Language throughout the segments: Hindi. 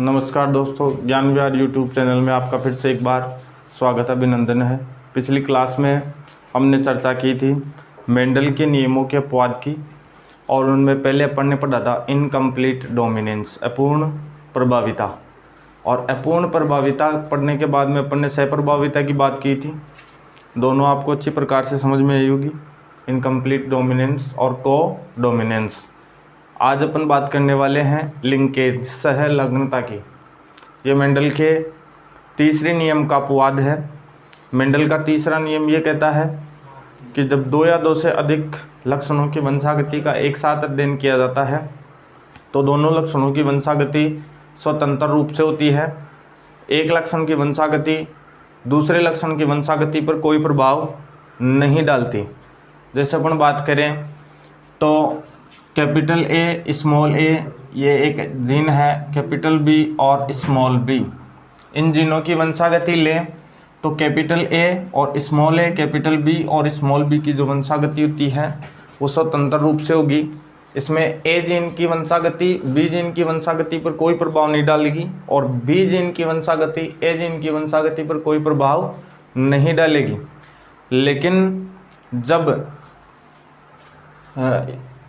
नमस्कार दोस्तों, ज्ञान विहार यूट्यूब चैनल में आपका फिर से एक बार स्वागत अभिनंदन है। पिछली क्लास में हमने चर्चा की थी मेंडल के नियमों के अपवाद की, और उनमें पहले अपन ने पढ़ा था इनकम्प्लीट डोमिनेंस, अपूर्ण प्रभाविता। और अपूर्ण प्रभाविता पढ़ने के बाद में अपन ने सहप्रभाविता की बात की थी। दोनों आपको अच्छी प्रकार से समझ में आई होगी, इनकम्प्लीट डोमिनेंस और को डोमिनेंस। आज अपन बात करने वाले हैं लिंकेज, सहलग्नता की। ये मेंडल के तीसरे नियम का अपवाद है। मेंडल का तीसरा नियम ये कहता है कि जब दो या दो से अधिक लक्षणों की वंशागति का एक साथ अध्ययन किया जाता है तो दोनों लक्षणों की वंशागति स्वतंत्र रूप से होती है। एक लक्षण की वंशागति दूसरे लक्षण की वंशागति पर कोई प्रभाव नहीं डालती। जैसे अपन बात करें तो कैपिटल ए स्मॉल ए, ये एक जीन है, कैपिटल बी और स्मॉल बी। इन जीनों की वंशागति लें तो कैपिटल ए और स्मॉल ए, कैपिटल बी और स्मॉल बी की जो वंशागति होती है वो स्वतंत्र रूप से होगी। इसमें ए जीन की वंशागति बी जीन की वंशागति पर कोई प्रभाव नहीं डालेगी और बी जीन की वंशागति ए जीन की वंशागति पर कोई प्रभाव नहीं डालेगी। लेकिन जब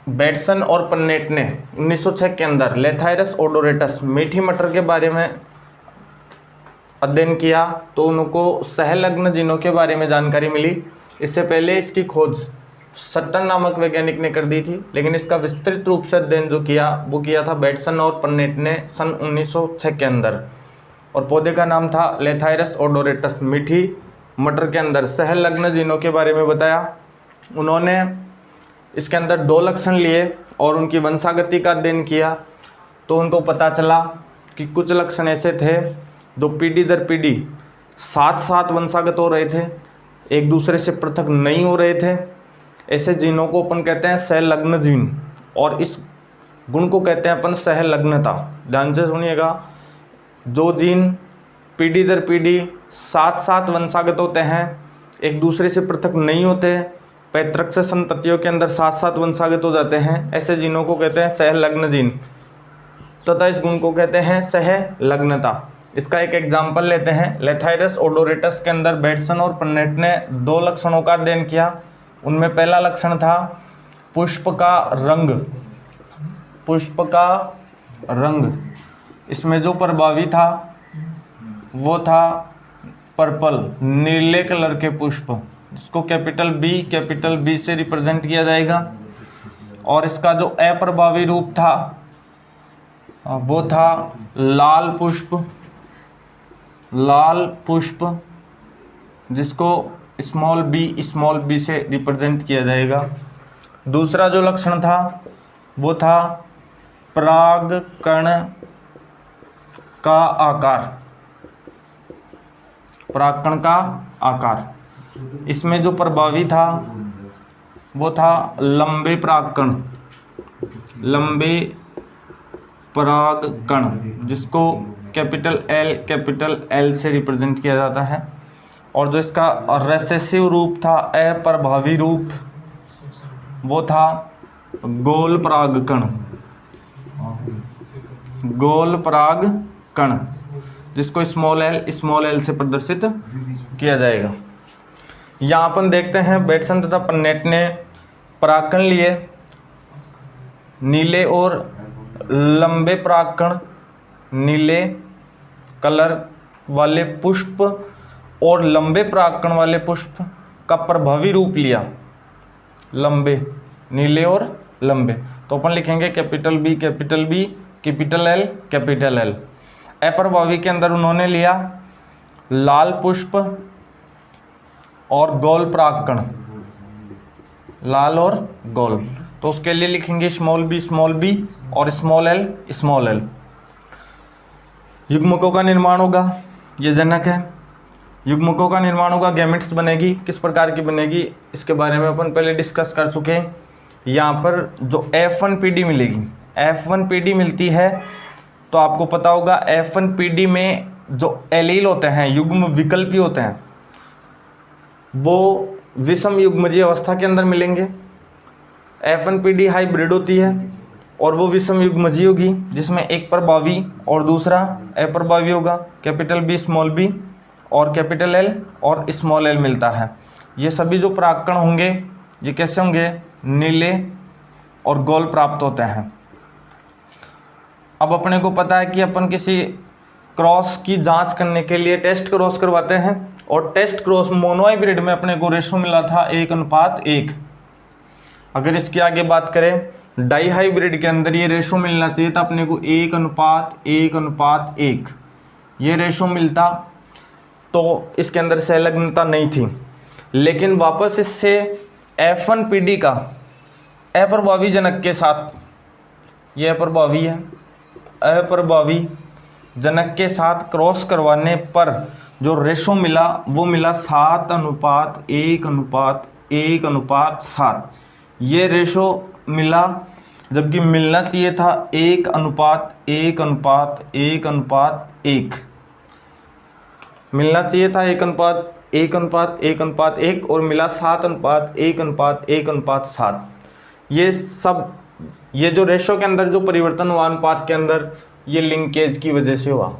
बेटसन और पन्नेट ने 1906 के अंदर लेथायरस ओडोरेटस, मीठी मटर के बारे में अध्ययन किया तो उनको सहलग्न जीनों के बारे में जानकारी मिली। इससे पहले इसकी खोज सट्टन नामक वैज्ञानिक ने कर दी थी, लेकिन इसका विस्तृत रूप से अध्ययन जो किया वो किया था बेटसन और पन्नेट ने सन 1906 के अंदर। और पौधे का नाम था लेथायरस ओडोरेटस। मीठी मटर के अंदर सहलग्न जीनों के बारे में बताया। उन्होंने इसके अंदर दो लक्षण लिए और उनकी वंशागति का अध्ययन किया तो उनको पता चला कि कुछ लक्षण ऐसे थे जो पीढ़ी दर पीढ़ी साथ साथ वंशागत हो रहे थे, एक दूसरे से पृथक नहीं हो रहे थे। ऐसे जीनों को अपन कहते हैं सहलग्न जीन, और इस गुण को कहते हैं अपन सहलग्नता। ध्यान से सुनिएगा, जो जीन पीढ़ी दर पीढ़ी साथ साथ वंशागत होते हैं, एक दूसरे से पृथक नहीं होते, पैतृक से संततियों के अंदर साथ साथ वंशागत हो जाते हैं, ऐसे जीनों को कहते हैं सहलग्न जीन, तथा इस गुण को कहते हैं सहलग्नता। इसका एक एग्जाम्पल लेते हैं। लेथायरस ओडोरेटस के अंदर बेटसन और पन्नेट ने दो लक्षणों का अध्ययन किया। उनमें पहला लक्षण था पुष्प का रंग। पुष्प का रंग, इसमें जो प्रभावी था वो था पर्पल, नीले कलर के पुष्प, जिसको कैपिटल बी से रिप्रेजेंट किया जाएगा। और इसका जो अप्रभावी रूप था वो था लाल पुष्प, जिसको स्मॉल बी से रिप्रेजेंट किया जाएगा। दूसरा जो लक्षण था वो था परागकण का आकार। इसमें जो प्रभावी था वो था लंबे परागकण, जिसको कैपिटल एल से रिप्रेजेंट किया जाता है। और जो इसका रेसेसिव रूप था, अप्रभावी रूप, वो था गोल परागकण, जिसको स्मॉल एल से प्रदर्शित किया जाएगा। यहाँ अपन देखते हैं बेटसन तथा पन्नेट ने परागकण लिए, नीले और लंबे परागकण, नीले कलर वाले पुष्प और लंबे परागकण वाले पुष्प का प्रभावी रूप लिया, लंबे, नीले और लंबे। तो अपन लिखेंगे कैपिटल बी, कैपिटल एल। अप्रभावी के अंदर उन्होंने लिया लाल पुष्प और गोल परागकण, लाल और गोल। तो उसके लिए लिखेंगे स्मॉल बी और स्मॉल एल। युग्मकों का निर्माण होगा, ये जनक है। युग्मकों का निर्माण होगा, गैमेट्स बनेगी। किस प्रकार की बनेगी इसके बारे में अपन पहले डिस्कस कर चुके हैं। यहाँ पर जो F1 पीढ़ी मिलेगी, F1 पीढ़ी मिलती है तो आपको पता होगा F1 पीढ़ी में जो एलील होते हैं, युग्म विकल्पी होते हैं, वो विषम युग्मजीय अवस्था के अंदर मिलेंगे। F1 पीढ़ी हाइब्रिड होती है और वो विषम युग्मजीय होगी जिसमें एक प्रभावी और दूसरा अप्रभावी होगा, कैपिटल बी स्मॉल बी और कैपिटल एल और स्मॉल एल मिलता है। ये सभी जो परागकण होंगे ये कैसे होंगे, नीले और गोल प्राप्त होते हैं। अब अपने को पता है कि अपन किसी क्रॉस की जांच करने के लिए टेस्ट क्रॉस करवाते हैं और टेस्ट क्रॉस मोनोहाइब्रिड में अपने को रेशो मिला था 1:1। अगर इसके आगे बात करें डाई हाइब्रिड के अंदर ये रेशो मिलना चाहिए था अपने को 1:1:1 ये रेशो मिलता, तो इसके अंदर संलग्नता नहीं थी। लेकिन वापस इससे F1PD का अप्रभावी जनक के साथ, ये अप्रभावी है, अप्रभावी जनक के साथ क्रॉस करवाने पर जो रेशो मिला वो मिला 7:1:1:7। ये रेशो मिला, जबकि मिलना चाहिए था 1:1:1:1। मिलना चाहिए था 1:1:1:1 और मिला 7:1:1:7। ये जो रेशो के अंदर जो परिवर्तन हुआ अनुपात के अंदर, ये लिंकेज की वजह से हुआ।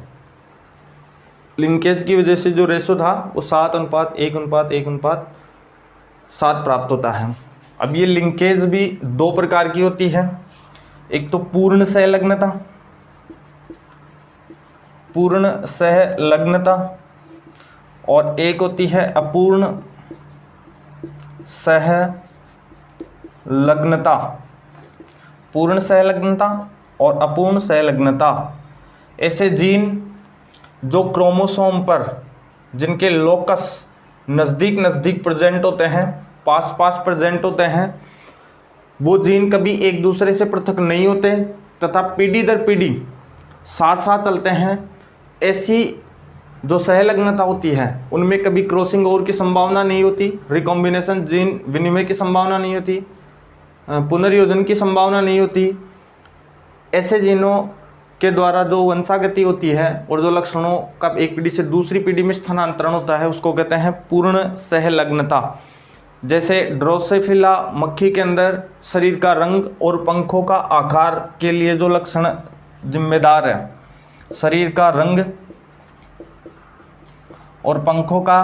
लिंकेज की वजह से जो रेशो था वो 7:1:1:7 प्राप्त होता है। अब ये लिंकेज भी दो प्रकार की होती है, एक तो पूर्ण सहलग्नता, और एक होती है अपूर्ण सहलग्नता। पूर्ण सहलग्नता और अपूर्ण सहलग्नता ऐसे जीन जो क्रोमोसोम पर जिनके लोकस नज़दीक नज़दीक प्रेजेंट होते हैं, पास पास प्रेजेंट होते हैं, वो जीन कभी एक दूसरे से पृथक नहीं होते तथा पीढ़ी दर पीढ़ी साथ साथ चलते हैं। ऐसी जो सहलग्नता होती है उनमें कभी क्रॉसिंग ओवर की संभावना नहीं होती, रिकॉम्बिनेशन जीन विनिमय की संभावना नहीं होती, पुनर्योजन की संभावना नहीं होती। ऐसे जीनों के द्वारा जो वंशागति होती है और जो लक्षणों का एक पीढ़ी से दूसरी पीढ़ी में स्थानांतरण होता है उसको कहते हैं पूर्ण सहलग्नता। जैसे ड्रोसोफिला मक्खी के अंदर शरीर का रंग और पंखों का आकार के लिए जो लक्षण जिम्मेदार है, शरीर का रंग और पंखों का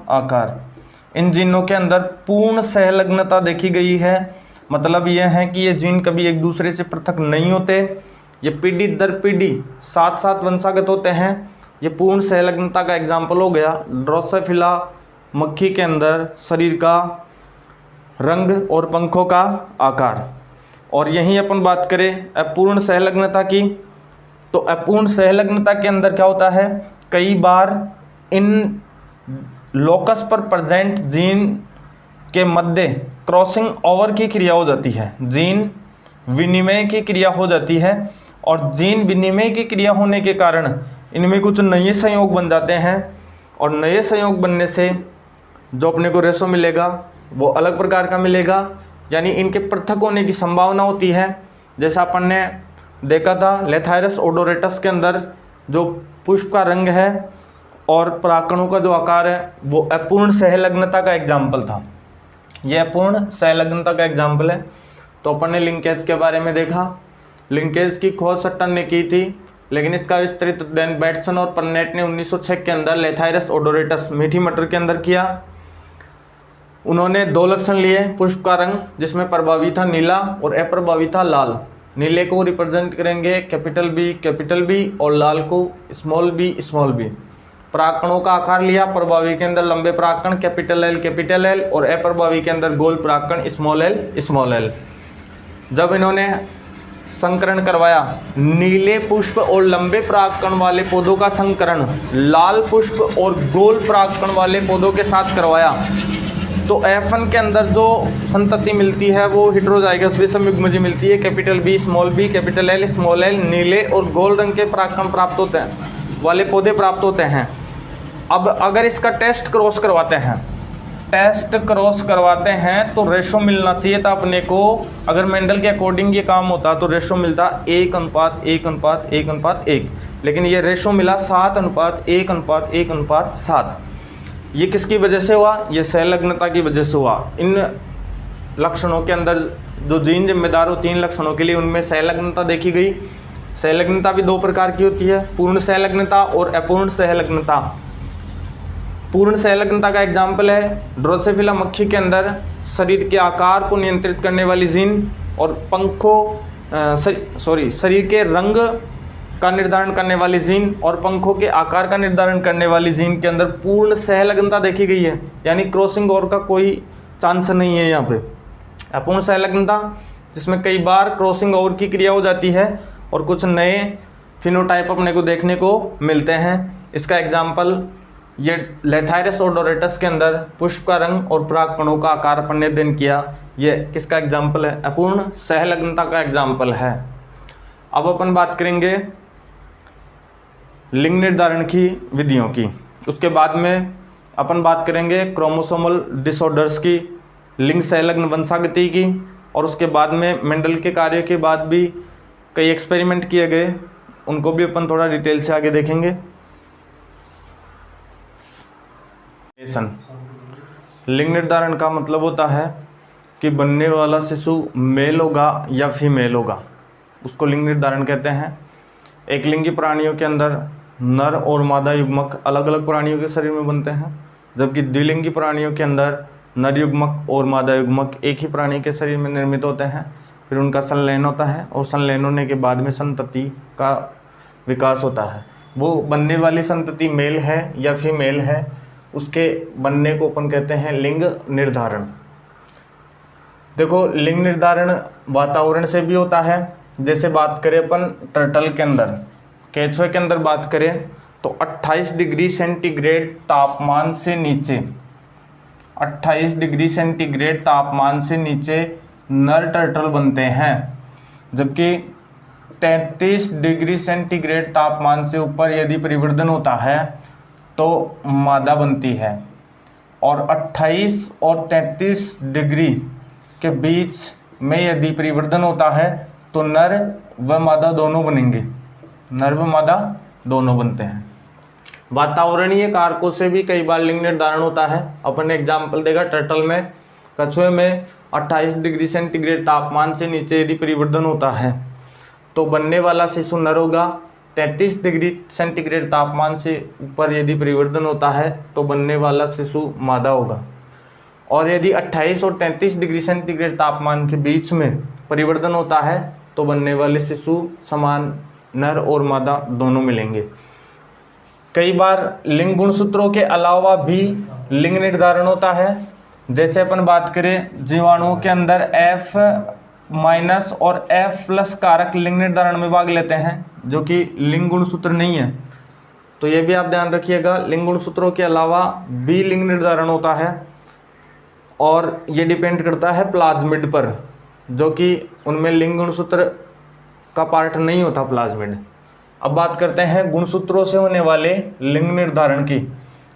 आकार, इन जीनों के अंदर पूर्ण सहलग्नता देखी गई है। मतलब यह है कि ये जीन कभी एक दूसरे से पृथक नहीं होते, ये पीढ़ी दर पीढ़ी साथ साथ वंशागत होते हैं। ये पूर्ण सहलग्नता का एग्जाम्पल हो गया ड्रोसोफिला मक्खी के अंदर शरीर का रंग और पंखों का आकार। और यहीं अपन बात करें अपूर्ण सहलग्नता की, तो अपूर्ण सहलग्नता के अंदर क्या होता है, कई बार इन लोकस पर प्रेजेंट जीन के मध्य क्रॉसिंग ओवर की क्रिया हो जाती है, जीन विनिमय की क्रिया हो जाती है। और जीन विनिमय की क्रिया होने के कारण इनमें कुछ नए संयोग बन जाते हैं और नए संयोग बनने से जो अपने को रेशो मिलेगा वो अलग प्रकार का मिलेगा, यानी इनके पृथक होने की संभावना होती है। जैसा अपन ने देखा था लेथायरस ओडोरेटस के अंदर जो पुष्प का रंग है और परागकणों का जो आकार है वो अपूर्ण सहलग्नता का एग्जाम्पल था। यह अपूर्ण सहलग्नता का एग्जाम्पल है। तो अपन ने लिंकेज के बारे में देखा, लिंकेज की खोज सट्टन ने की थी, लेकिन इसका विस्तृत अध्ययन बैटसन और परनेट ने 1906 के अंदर लेथायरस ओडोरेटस मीठी मटर के अंदर किया। उन्होंने दो लक्षण लिए, पुष्प का रंग जिसमें प्रभावी था नीला और अप्रभावी था लाल। नीले को रिप्रेजेंट करेंगे कैपिटल बी और लाल को स्मॉल बी। परागकणों का आकार लिया, प्रभावी के अंदर लंबे परागकण कैपिटल एल और अप्रभावी के अंदर गोल परागकण स्मॉल एल। जब इन्होंने संकरण करवाया, नीले पुष्प और लंबे परागकण वाले पौधों का संकरण लाल पुष्प और गोल परागकण वाले पौधों के साथ करवाया, तो F1 के अंदर जो संतति मिलती है वो हेटेरोजाइगस विषम युग्मजीय मिलती है, capital B capital L small L. नीले और गोल रंग के परागकण प्राप्त होते हैं वाले पौधे प्राप्त होते हैं। अब अगर इसका टेस्ट क्रॉस करवाते हैं तो रेशो मिलना चाहिए था अपने को। अगर मेंडल के अकॉर्डिंग ये काम होता तो रेशो मिलता 1:1:1:1, लेकिन ये रेशो मिला 7:1:1:7। ये किसकी वजह से हुआ? ये सहलग्नता की वजह से हुआ। इन लक्षणों के अंदर जो जीन जिम्मेदार होती हैं इन लक्षणों के लिए, उनमें सहलग्नता देखी गई। सहलग्नता भी दो प्रकार की होती है, पूर्ण सहलग्नता और अपूर्ण सहलग्नता। पूर्ण सहलग्नता का एग्जाम्पल है ड्रोसोफिला मक्खी के अंदर शरीर के आकार को नियंत्रित करने वाली जीन और शरीर के रंग का निर्धारण करने वाली जीन और पंखों के आकार का निर्धारण करने वाली जीन के अंदर पूर्ण सहलग्नता देखी गई है, यानी क्रॉसिंग ओवर का कोई चांस नहीं है यहाँ पे। अपूर्ण सहलग्नता जिसमें कई बार क्रॉसिंग ओवर की क्रिया हो जाती है और कुछ नए फिनोटाइप अपने को देखने को मिलते हैं। इसका एग्जाम्पल ये लेथाइरस और डोरेटस के अंदर पुष्प का रंग और परागकणों का आकार अपन ने अध्ययन किया, ये किसका एग्जाम्पल है? अपूर्ण सहलग्नता का एग्जाम्पल है। अब अपन बात करेंगे लिंग निर्धारण की विधियों की। उसके बाद में अपन बात करेंगे क्रोमोसोमल डिसऑर्डर्स की, लिंग सहलग्न वंशागति की, और उसके बाद में मेंडल के कार्य के बाद भी कई एक्सपेरिमेंट किए गए, उनको भी अपन थोड़ा डिटेल से आगे देखेंगे। लिंग निर्धारण का मतलब होता है कि बनने वाला शिशु मेल होगा या फीमेल होगा, उसको लिंग निर्धारण कहते हैं। एक लिंगी प्राणियों के अंदर नर और मादा युग्मक अलग अलग प्राणियों के शरीर में बनते हैं, जबकि द्विलिंगी प्राणियों के अंदर नर युग्मक और मादा युग्मक एक ही प्राणी के शरीर में निर्मित होते हैं। फिर उनका संलयन होता है और संलयन होने के बाद में संतति का विकास होता है। वो बनने वाली संतति मेल है या फीमेल है, उसके बनने को अपन कहते हैं लिंग निर्धारण। देखो, लिंग निर्धारण वातावरण से भी होता है। जैसे बात करें अपन टर्टल के अंदर, केंचुए के अंदर बात करें तो 28 डिग्री सेंटीग्रेड तापमान से नीचे 28 डिग्री सेंटीग्रेड तापमान से नीचे नर टर्टल बनते हैं, जबकि 33 डिग्री सेंटीग्रेड तापमान से ऊपर यदि परिवर्तन होता है तो मादा बनती है, और 28 और 33 डिग्री के बीच में यदि परिवर्तन होता है तो नर व मादा दोनों बनेंगे, नर व मादा दोनों बनते हैं। वातावरणीय कारकों से भी कई बार लिंग निर्धारण होता है। अपन ने एग्जाम्पल देखा टर्टल में, कछुए में 28 डिग्री सेंटीग्रेड तापमान से नीचे यदि परिवर्तन होता है तो बनने वाला शिशु नर होगा। 33 डिग्री सेंटीग्रेड तापमान से ऊपर यदि परिवर्तन होता है तो बनने वाला शिशु मादा होगा, और यदि 28 और 33 डिग्री सेंटीग्रेड तापमान के बीच में परिवर्तन होता है तो बनने वाले शिशु समान नर और मादा दोनों मिलेंगे। कई बार लिंग गुणसूत्रों के अलावा भी लिंग निर्धारण होता है। जैसे अपन बात करें जीवाणुओं के अंदर F- और F+ कारक लिंग निर्धारण में भाग लेते हैं, जो कि लिंग गुणसूत्र नहीं है। तो ये भी आप ध्यान रखिएगा, लिंग गुणसूत्रों के अलावा भी लिंग निर्धारण होता है, और ये डिपेंड करता है प्लाज्मिड पर, जो कि उनमें लिंग गुणसूत्र का पार्ट नहीं होता प्लाज्मिड। अब बात करते हैं गुणसूत्रों से होने वाले लिंग निर्धारण की।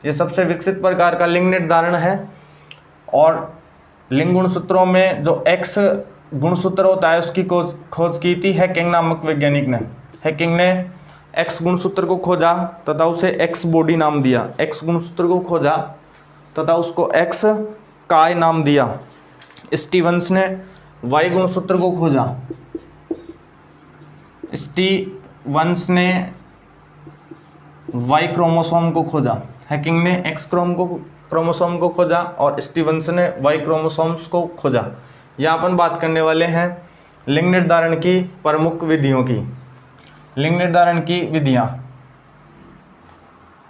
ये सबसे विकसित प्रकार का लिंग निर्धारण है, और लिंग गुणसूत्रों में जो X गुणसूत्र होता है उसकी खोज की थी हैकिंग नामक वैज्ञानिक ने। हैकिंग ने X गुणसूत्र को खोजा तथा उसे X बॉडी नाम दिया। X गुणसूत्र को खोजा तथा उसको X काय नाम दिया। स्टीवंस ने Y गुणसूत्र को खोजा। स्टीवंस ने Y क्रोमोसोम को खोजा। हैकिंग ने X क्रोमोसोम को खोजा और स्टीवंस ने Y क्रोमोसोम्स को खोजा। यहाँ अपन बात करने वाले हैं लिंग निर्धारण की प्रमुख विधियों की। लिंग निर्धारण की विधियाँ,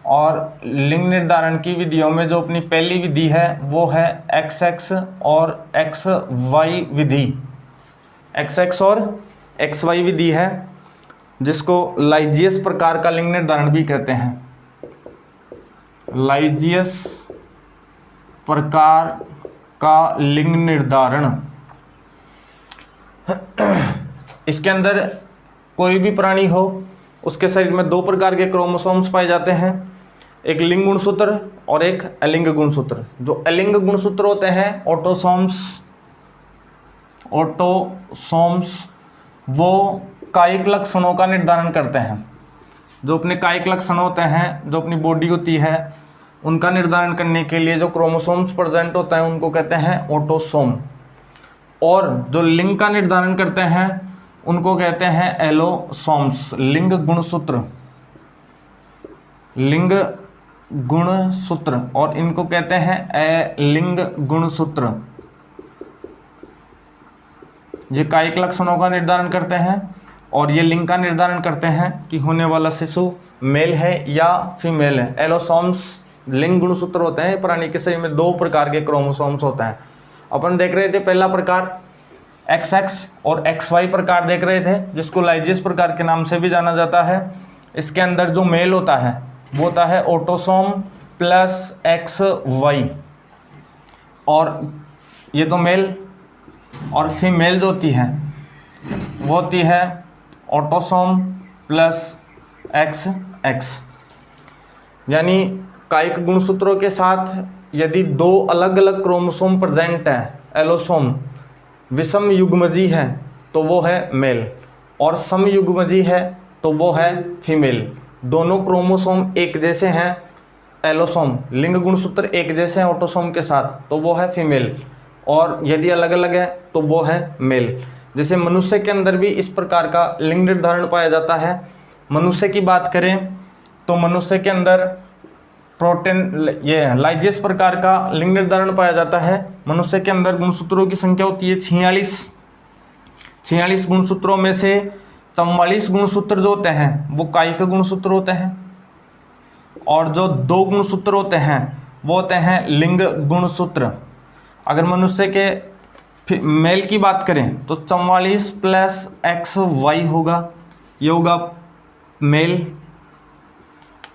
और लिंग निर्धारण की विधियों में जो अपनी पहली विधि है वो है XX और XY विधि। XX और XY विधि है, जिसको लाइजियस प्रकार का लिंग निर्धारण भी कहते हैं। लाइजियस प्रकार का लिंग निर्धारण, इसके अंदर कोई भी प्राणी हो उसके शरीर में दो प्रकार के क्रोमोसोम्स पाए जाते हैं, एक लिंग गुणसूत्र और एक अलिंग गुणसूत्र। जो अलिंग गुणसूत्र होते हैं ऑटोसोम्स वो कायिक लक्षणों का निर्धारण करते हैं। जो अपने कायिक लक्षण होते हैं, जो अपनी बॉडी होती है, उनका निर्धारण करने के लिए जो क्रोमोसोम्स प्रेजेंट होता है उनको कहते हैं ऑटोसोम। और जो लिंग का निर्धारण करते हैं उनको कहते हैं एलोसोम्स। लिंग गुणसूत्र, लिंग गुणसूत्र, और इनको कहते हैं अलिंग गुणसूत्र। ये कायिक लक्षणों का निर्धारण करते हैं और ये लिंग का निर्धारण करते हैं कि होने वाला शिशु मेल है या फीमेल है। एलोसोम्स लिंग गुणसूत्र होते हैं। प्राणी के शरीर में 2 प्रकार के क्रोमोसोम्स होते हैं। अपन देख रहे थे पहला प्रकार XX और XY प्रकार देख रहे थे, जिसको लाइजेस प्रकार के नाम से भी जाना जाता है। इसके अंदर जो मेल होता है वो होता है ऑटोसोम प्लस XY, और ये तो मेल, और फीमेल जो होती है वो होती है ऑटोसोम प्लस XX। यानी कायिक गुणसूत्रों के साथ यदि 2 अलग अलग क्रोमोसोम प्रेजेंट है, एलोसोम विषम युग्मजी है तो वो है मेल, और समयुग्मजी है तो वो है फीमेल। दोनों क्रोमोसोम एक जैसे हैं, एलोसोम लिंग गुणसूत्र एक जैसे हैं ऑटोसोम के साथ तो वो है फीमेल, और यदि अलग अलग है तो वो है मेल। जैसे मनुष्य के अंदर भी इस प्रकार का लिंग निर्धारण पाया जाता है। मनुष्य की बात करें तो मनुष्य के अंदर प्रोटीन ये लाइजेस प्रकार का लिंग निर्धारण पाया जाता है। मनुष्य के अंदर गुणसूत्रों की संख्या होती है 46 गुणसूत्रों में से 44 गुणसूत्र जो होते हैं वो कायिक गुणसूत्र होते हैं, और जो 2 गुणसूत्र होते हैं वो होते हैं लिंग गुणसूत्र। अगर मनुष्य के मेल की बात करें तो 44 प्लस XY होगा, ये होगा मेल,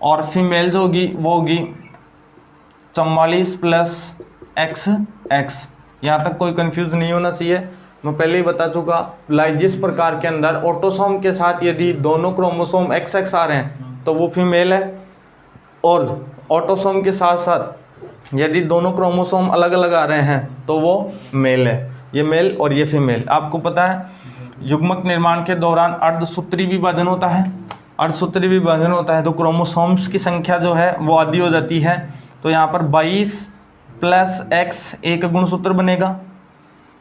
और फीमेल जो होगी वो होगी 44 प्लस XX। यहाँ तक कोई कंफ्यूज नहीं होना चाहिए, मैं पहले ही बता चुका। लाइजिस प्रकार के अंदर ऑटोसोम के साथ यदि दोनों क्रोमोसोम XX आ रहे हैं तो वो फीमेल है, और ऑटोसोम के साथ साथ यदि दोनों क्रोमोसोम अलग अलग आ रहे हैं तो वो मेल है। ये मेल और ये फीमेल। आपको पता है युग्मक निर्माण के दौरान अर्धसूत्री विभाजन होता है। अर्धसूत्री विभाजन होता है तो क्रोमोसोम्स की संख्या जो है वो आधी हो जाती है। तो यहाँ पर 22 प्लस X एक गुणसूत्र बनेगा,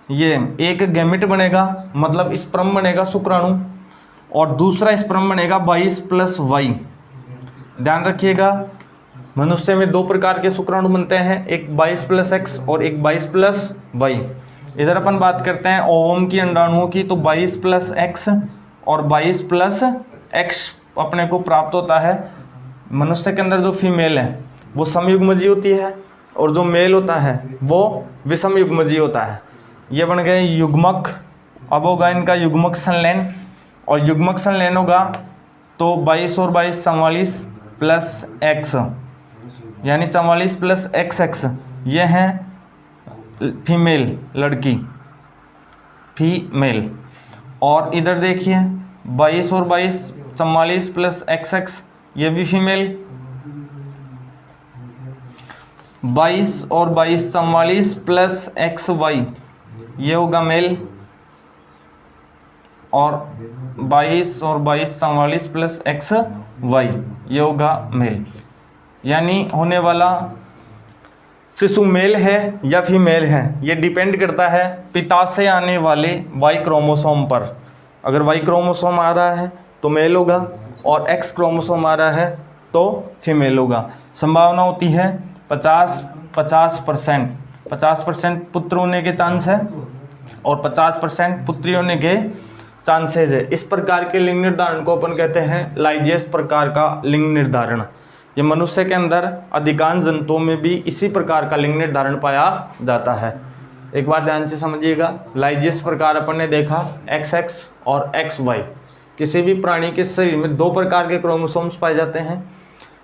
ये एक गैमेट बनेगा, मतलब स्पर्म बनेगा शुक्राणु, और दूसरा स्पर्म बनेगा 22 प्लस Y। ध्यान रखिएगा मनुष्य में 2 प्रकार के शुक्राणु बनते हैं, एक 22 प्लस X और एक 22 प्लस Y। इधर अपन बात करते हैं ओवम की अंडाणुओं की, तो 22 प्लस X और 22 प्लस X अपने को प्राप्त होता है। मनुष्य के अंदर जो फीमेल है वो समयुग्मजी होती है, और जो मेल होता है वो विषम युग्मजी होता है। ये बन गए युग्मक। अब होगा इनका युग्मक संलयन, और युग्मक संलयन होगा तो 22 और 22 44 प्लस X, यानी 44 प्लस XX। ये हैं फीमेल, लड़की, फीमेल। और इधर देखिए 22 और 22 44 प्लस XX, ये भी फीमेल। 22 और 22 44 प्लस XY, ये होगा मेल, और 22 और 22 44 प्लस XY, ये होगा मेल। यानी होने वाला शिशु मेल है या फीमेल है ये डिपेंड करता है पिता से आने वाले Y क्रोमोसोम पर। अगर Y क्रोमोसोम आ रहा है तो मेल होगा, और X क्रोमोसोम आ रहा है तो फीमेल होगा। संभावना होती है 50% 50% पुत्र होने के चांस है, और 50% पुत्री होने के चांसेज है। इस प्रकार के लिंग निर्धारण को अपन कहते हैं लाइजेस प्रकार का लिंग निर्धारण। ये मनुष्य के अंदर अधिकांश जंतुओं में भी इसी प्रकार का लिंग निर्धारण पाया जाता है। एक बार ध्यान से समझिएगा, लाइजेस प्रकार अपन ने देखा XX और XY। किसी भी प्राणी के शरीर में 2 प्रकार के क्रोमोसोम्स पाए जाते हैं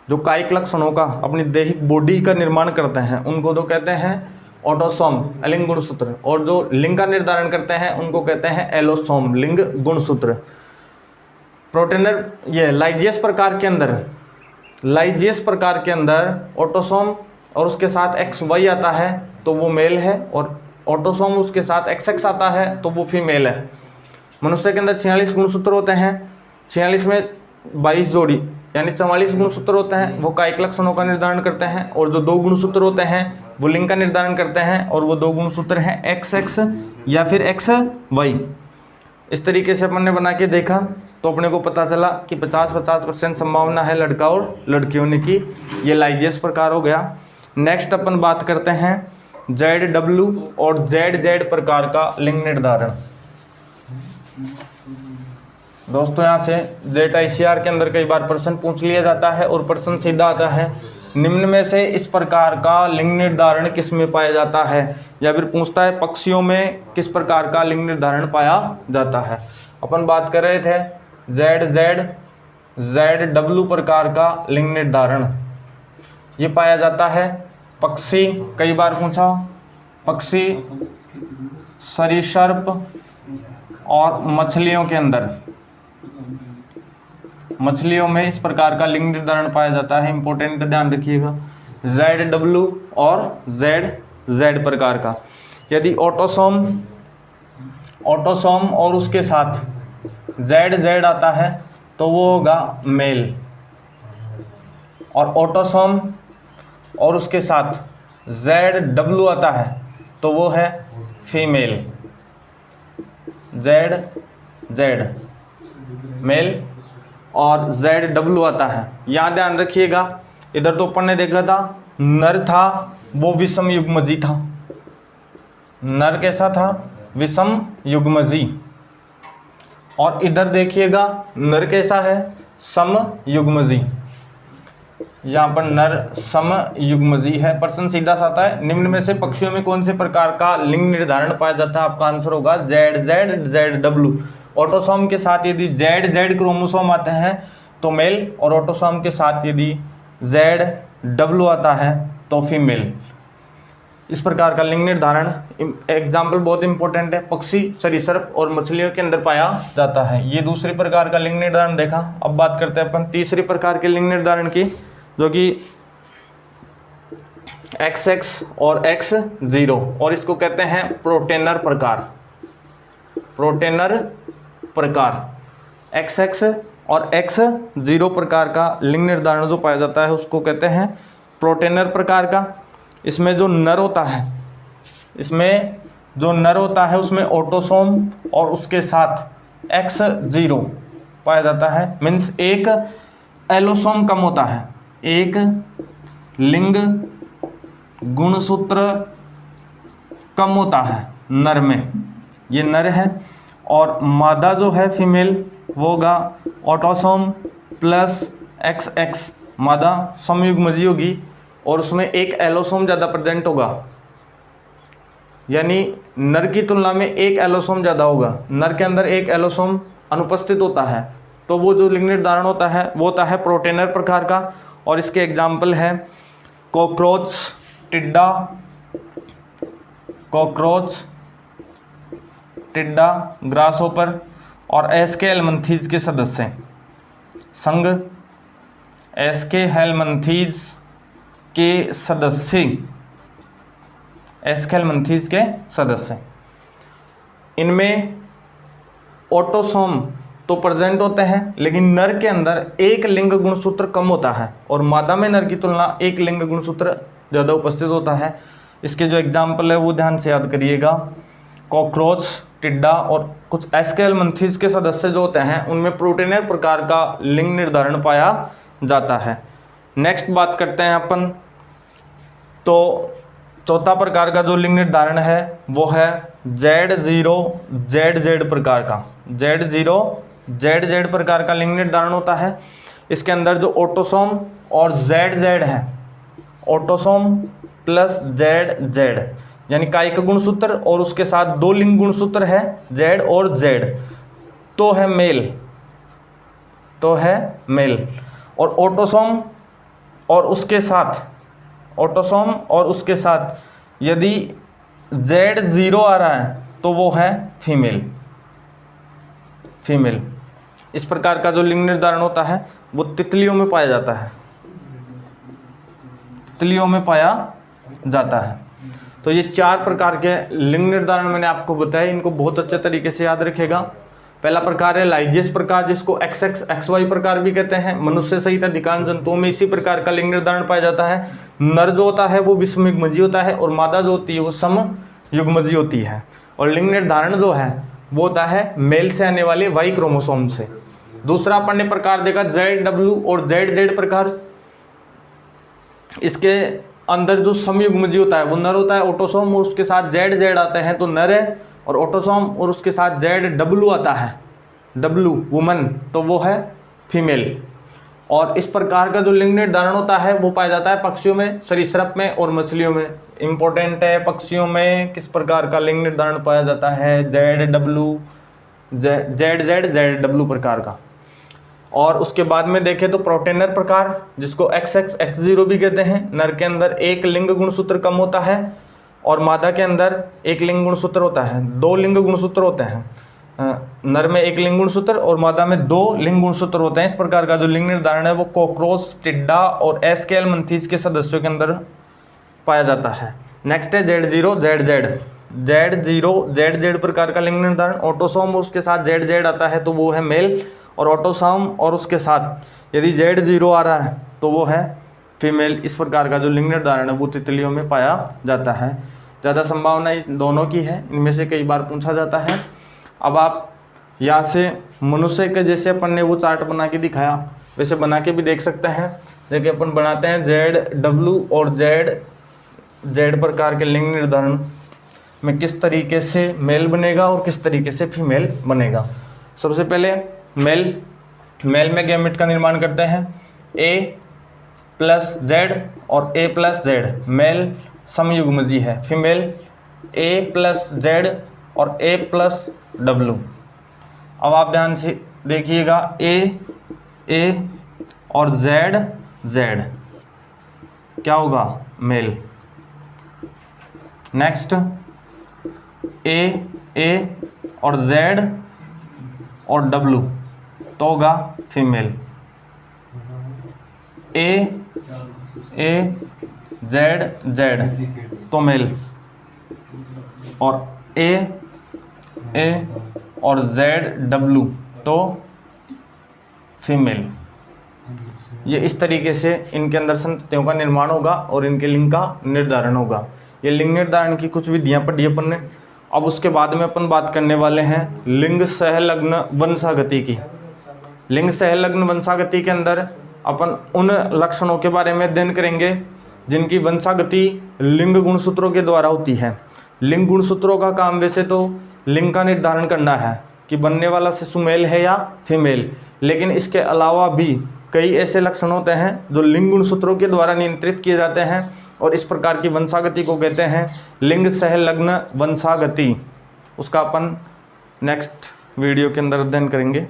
जो कायिक लक्षणों का, अपनी दैहिक बॉडी का निर्माण करते हैं। उनको तो कहते हैं ऑटोसोम, अलिंग गुणसूत्र, और जो लिंग का निर्धारण करते हैं उनको कहते हैं एलोसोम, लिंग गुणसूत्र। प्रोटीनर ये लाइजियस प्रकार के अंदर ऑटोसोम और उसके साथ XY आता है तो वो मेल है, और ऑटोसोम उसके साथ XX आता है तो वो फीमेल है। मनुष्य के अंदर 46 गुणसूत्र होते हैं, 46 में 22 जोड़ी यानी 44 गुणसूत्र होते हैं, वो कायिक लक्षणों का निर्धारण करते हैं, और जो 2 गुणसूत्र होते हैं वो लिंग का निर्धारण करते हैं और वो दो गुणसूत्र हैं XX या फिर XY। इस तरीके से अपन ने बना के देखा तो अपने को पता चला कि 50-50% संभावना है लड़का और लड़की होने की। ये लाइजियस प्रकार हो गया। नेक्स्ट अपन बात करते हैं ZW और ZZ प्रकार का लिंग निर्धारण। दोस्तों यहाँ से ZICR के अंदर कई बार प्रश्न पूछ लिया जाता है और प्रश्न सीधा आता है, निम्न में से इस प्रकार का लिंग निर्धारण किस में पाया जाता है, या फिर पूछता है पक्षियों में किस प्रकार का लिंग निर्धारण पाया जाता है। अपन बात कर रहे थे ZZ ZW प्रकार का लिंग निर्धारण ये पाया जाता है पक्षी, कई बार पूछा, पक्षी, सरीसृप और मछलियों के अंदर। मछलियों में इस प्रकार का लिंग निर्धारण पाया जाता है। इंपॉर्टेंट ध्यान रखिएगा, ZW और ZZ प्रकार का। यदि ऑटोसोम और उसके साथ ZZ आता है तो वो होगा मेल, और ऑटोसोम और उसके साथ ZW आता है तो वो है फीमेल। ZZ मेल और ZW आता है। यहाँ ध्यान रखिएगा, इधर तो अपन ने देखा था नर था वो विषम युग्मजी था। नर कैसा था? विषम युग्मजी। और इधर देखिएगा नर कैसा है? सम युग्मजी। यहाँ पर नर सम युग्मजी है। प्रश्न सीधा सा आता है, निम्न में से पक्षियों में कौन से प्रकार का लिंग निर्धारण पाया जाता है? आपका आंसर होगा ZZ ZW। ऑटोसोम के साथ यदि ZZ क्रोमोसोम आते हैं तो मेल, और ऑटोसोम के साथ यदि ZW आता है तो फीमेल। इस प्रकार का लिंग निर्धारण एग्जाम्पल बहुत इंपॉर्टेंट है, पक्षी, सरीसृप और मछलियों के अंदर पाया जाता है। ये दूसरे प्रकार का लिंग निर्धारण देखा। अब बात करते हैं अपन तीसरी प्रकार के लिंग निर्धारण की, जो कि XX और X0, और इसको कहते हैं प्रोटेनर प्रकार। प्रोटेनर प्रकार XX और X0 प्रकार का लिंग निर्धारण जो पाया जाता है उसको कहते हैं प्रोटेनर प्रकार का। इसमें जो नर होता है उसमें ऑटोसोम और उसके साथ X0 पाया जाता है। मीन्स एक एलोसोम कम होता है, एक लिंग गुणसूत्र कम होता है नर में, ये नर है। और मादा जो है फीमेल वो होगा ऑटोसोम प्लस XX, मादा समयुग्मजी होगी और उसमें एक एलोसोम ज़्यादा प्रेजेंट होगा, यानी नर की तुलना में एक एलोसोम ज़्यादा होगा। नर के अंदर एक एलोसोम अनुपस्थित होता है, तो वो जो लिंग निर्धारण होता है वो होता है प्रोटेनर प्रकार का। और इसके एग्जाम्पल है कॉकरोच, टिड्डा, ग्रासहोपर और एस्के हेलमिंथीज के सदस्य। संघ एस्के हेलमिंथीज के सदस्य, इनमें ऑटोसोम तो प्रेजेंट होते हैं, लेकिन नर के अंदर एक लिंग गुणसूत्र कम होता है और मादा में नर की तुलना एक लिंग गुणसूत्र ज़्यादा उपस्थित होता है। इसके जो एग्जाम्पल है वो ध्यान से याद करिएगा, कॉकरोच, टिड्डा और कुछ एस्के हेलमिंथीज के सदस्य जो होते हैं उनमें प्रोटेनर प्रकार का लिंग निर्धारण पाया जाता है। नेक्स्ट बात करते हैं अपन, तो चौथा प्रकार का जो लिंग निर्धारण है वो है Z0 ZZ प्रकार का। Z0 ZZ प्रकार का लिंग निर्धारण होता है। इसके अंदर जो ऑटोसोम और ZZ है, ऑटोसोम प्लस ZZ, यानी कायिक गुणसूत्र और उसके साथ दो लिंग गुणसूत्र है Z और Z, तो है मेल। और ऑटोसोम और उसके साथ यदि Z0 आ रहा है तो वो है फीमेल। इस प्रकार का जो लिंग निर्धारण होता है वो तितलियों में पाया जाता है। तो ये चार प्रकार के लिंग निर्धारण मैंने आपको बताया, इनको बहुत अच्छे तरीके से याद रखेगा। पहला प्रकार है लाइजियस प्रकार, जिसको XX XY प्रकार भी कहते हैं। मनुष्य सहित अधिकांश जंतुओं में इसी प्रकार का लिंग निर्धारण पाया जाता है। नर जो होता है वो विषम युग्मजी होता है और मादा जो होती है वो सम युग्मजी होती है। और लिंग निर्धारण जो है वो होता है मेल से आने वाले वाई क्रोमोसोम से। दूसरा अपन ने प्रकार देखा ZW और ZZ प्रकार। इसके अंदर जो समयुग्मजी होता है वो नर होता है, ऑटोसोम, और उसके साथ ZZ आते हैं तो नर है, और ऑटोसोम और उसके साथ ZW आता है, W वुमन, तो वो है फीमेल। और इस प्रकार का जो लिंग निर्धारण होता है वो पाया जाता है पक्षियों में, सरीसृप में और मछलियों में। इंपॉर्टेंट है, पक्षियों में किस प्रकार का लिंग निर्धारण पाया जाता है, ZW प्रकार का। और उसके बाद में देखें तो प्रोटेनर प्रकार, जिसको XX X0 भी कहते हैं। नर के अंदर एक लिंग गुणसूत्र कम होता है और मादा के अंदर एक लिंग गुणसूत्र होता है। 2 लिंग गुणसूत्र होते हैं, नर में 1 लिंग गुणसूत्र और मादा में 2 लिंग गुणसूत्र होते हैं। इस प्रकार का जो लिंग निर्धारण है वो कॉकरोच, टिड्डा और एस्केलमंथीज के सदस्यों के अंदर पाया जाता है। नेक्स्ट है Z0 ZZ प्रकार का लिंग निर्धारण। ऑटोसोम और उसके साथ ZZ आता है तो वो है मेल, और ऑटोसोम और उसके साथ यदि Z0 आ रहा है तो वो है फीमेल। इस प्रकार का जो लिंग निर्धारण है वो तितलियों में पाया जाता है। ज़्यादा संभावना इस दोनों की है, इनमें से कई बार पूछा जाता है। अब आप यहाँ से मनुष्य के जैसे अपन ने वो चार्ट बना के दिखाया वैसे बना के भी देख सकते हैं। जैसे अपन बनाते हैं ZW और ZZ प्रकार के लिंग निर्धारण में किस तरीके से मेल बनेगा और किस तरीके से फीमेल बनेगा। सबसे पहले मेल में गैमेट का निर्माण करते हैं A+Z और A+Z। मेल समयुग्मजी है, फीमेल A+Z और A+W। अब आप ध्यान से देखिएगा, A और Z क्या होगा, मेल। नेक्स्ट A और Z और W तो होगा फीमेल। Z तो मेल, और A और ZW तो फीमेल। ये इस तरीके से इनके अंदर संततियों का निर्माण होगा और इनके लिंग का निर्धारण होगा। ये लिंग निर्धारण की कुछ विधियां पढ़ी अपन ने। अब उसके बाद में अपन बात करने वाले हैं लिंग सहलग्न वंशागति की। लिंग सहलग्न वंशागति के अंदर अपन उन लक्षणों के बारे में अध्ययन करेंगे जिनकी वंशागति लिंग गुणसूत्रों के द्वारा होती है। लिंग गुणसूत्रों का काम वैसे तो लिंग का निर्धारण करना है कि बनने वाला शिशु मेल है या फीमेल, लेकिन इसके अलावा भी कई ऐसे लक्षण होते हैं जो लिंग गुणसूत्रों के द्वारा नियंत्रित किए जाते हैं, और इस प्रकार की वंशागति को कहते हैं लिंग सहलग्न वंशागति। उसका अपन नेक्स्ट वीडियो के अंदर अध्ययन करेंगे।